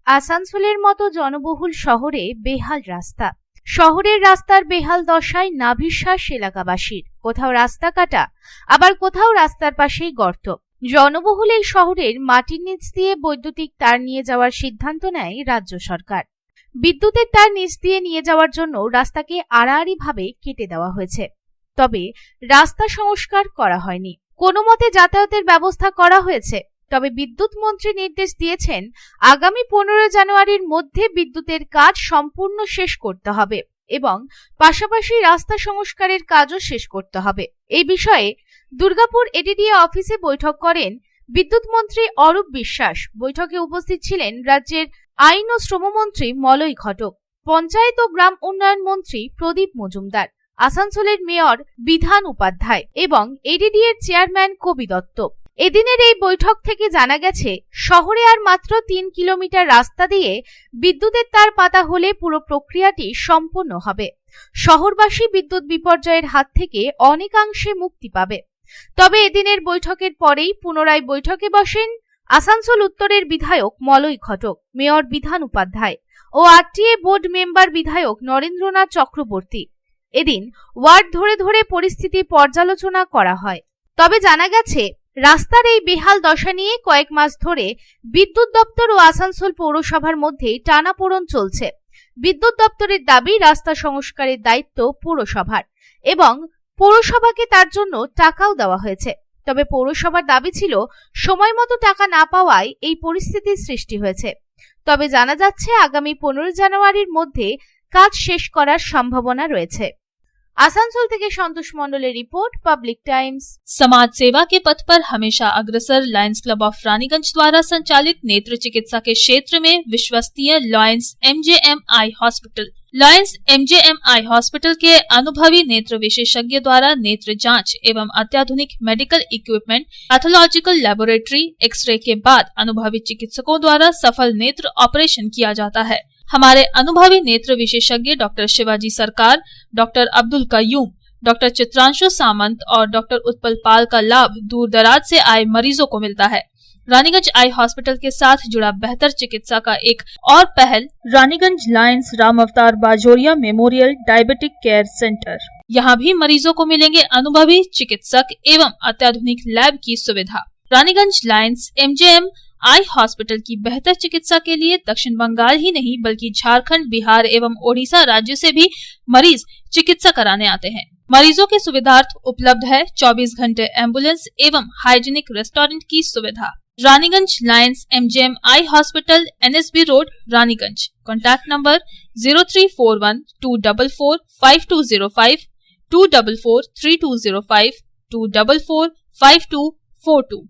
আসানসোলের মতো জনবহুল শহরে বেহাল রাস্তা। শহরের রাস্তার বেহাল দশায় নাভিশ্বাস এলাকাবাসীর। কোথাও রাস্তা কাটা, আবার কোথাও রাস্তার পাশেই গর্ত। জনবহুল এই শহরের মাটির নিচ দিয়ে বৈদ্যুতিক তার নিয়ে যাওয়ার সিদ্ধান্ত নেয় রাজ্য সরকার। বিদ্যুতের তার নিচ দিয়ে নিয়ে যাওয়ার জন্য রাস্তাকে আড়াআড়িভাবে কেটে দেওয়া হয়েছে, তবে রাস্তা সংস্কার করা হয়নি। কোনো মতে যাতায়াতের ব্যবস্থা করা হয়েছে, তবে বিদ্যুৎ মন্ত্রী নির্দেশ দিয়েছেন আগামী 15 জানুয়ারির মধ্যে বিদ্যুতের কাজ সম্পূর্ণ শেষ করতে হবে এবং পাশাপাশি রাস্তা সংস্কারের কাজও শেষ করতে হবে। এই বিষয়ে দুর্গাপুর এডিডিএ অফিসে বৈঠক করেন বিদ্যুৎ মন্ত্রী অরূপ বিশ্বাস। বৈঠকে উপস্থিত ছিলেন রাজ্যের আইন ও শ্রমমন্ত্রী মলয় ঘটক, পঞ্চায়েত ও গ্রাম উন্নয়ন মন্ত্রী প্রদীপ মজুমদার, আসানসোলের মেয়র বিধান উপাধ্যায় এবং এডিডিএর চেয়ারম্যান কবি দত্ত। এদিনের এই বৈঠক থেকে জানা গেছে, শহরে আর মাত্র 3 কিলোমিটার রাস্তা দিয়ে বিদ্যুতের তার পাতা হলে পুরো প্রক্রিয়াটি সম্পন্ন হবে। শহরবাসী বিদ্যুৎ বিপর্যয়ের হাত থেকে অনেকাংশে মুক্তি পাবে। তবে এদিনের বৈঠকের পরেই পুনরায় বৈঠকে বসেন আসানসোল উত্তরের বিধায়ক মলয় ঘটক, মেয়র বিধান উপাধ্যায় ও আরটিএ বোর্ড মেম্বার বিধায়ক নরেন্দ্রনাথ চক্রবর্তী। এদিন ওয়ার্ড ধরে ধরে পরিস্থিতি পর্যালোচনা করা হয়। তবে জানা গেছে, রাস্তার এই বেহাল দশা নিয়ে কয়েক মাস ধরে বিদ্যুৎ দপ্তর ও আসানসোল পৌরসভার মধ্যে টানাপোড়েন চলছে। বিদ্যুৎ দপ্তরের দাবি রাস্তা সংস্কারের দায়িত্ব পৌরসভার এবং পৌরসভাকে তার জন্য টাকাও দেওয়া হয়েছে। তবে পৌরসভার দাবি ছিল সময় মতো টাকা না পাওয়ায় এই পরিস্থিতির সৃষ্টি হয়েছে। তবে জানা যাচ্ছে আগামী 15 জানুয়ারির মধ্যে কাজ শেষ করার সম্ভাবনা রয়েছে। आसनसोल থেকে संतोष मंडल रिपोर्ट, पब्लिक टाइम्स। समाज सेवा के पथ पर हमेशा अग्रसर लायंस क्लब ऑफ रानीगंज द्वारा संचालित नेत्र चिकित्सा के क्षेत्र में विश्वसनीय Lions MJM eye hospital. Lions MJM eye hospital के अनुभवी नेत्र विशेषज्ञ द्वारा नेत्र जांच एवं अत्याधुनिक medical equipment, pathological laboratory, x-ray के बाद अनुभवी चिकित्सकों द्वारा सफल नेत्र ऑपरेशन किया जाता है। हमारे अनुभवी नेत्र विशेषज्ञ डॉक्टर शिवाजी सरकार, डॉक्टर अब्दुल कयूम, डॉक्टर चित्रांशु सामंत और डॉक्टर उत्पल पाल का लाभ दूर दराज से आए मरीजों को मिलता है। रानीगंज आई हॉस्पिटल के साथ जुड़ा बेहतर चिकित्सा का एक और पहल रानीगंज लायंस राम अवतार Bajoria memorial diabetic care centre. यहाँ भी मरीजों को मिलेंगे अनुभवी चिकित्सक एवं अत्याधुनिक लैब की सुविधा। Raniganj Lions MJM eye hospital की बेहतर चिकित्सा के लिए दक्षिण बंगाल ही नहीं बल्कि झारखंड, बिहार एवं ओडिशा राज्य से भी मरीज चिकित्सा कराने आते हैं। मरीजों के सुविधार्थ उपलब्ध है 24 घंटे एम्बुलेंस एवं हाइजीनिक रेस्टोरेंट की सुविधा। Raniganj Lions MJM eye hospital, NSB road, Raniganj. Contact number 0341244520, 2443205, 2445242।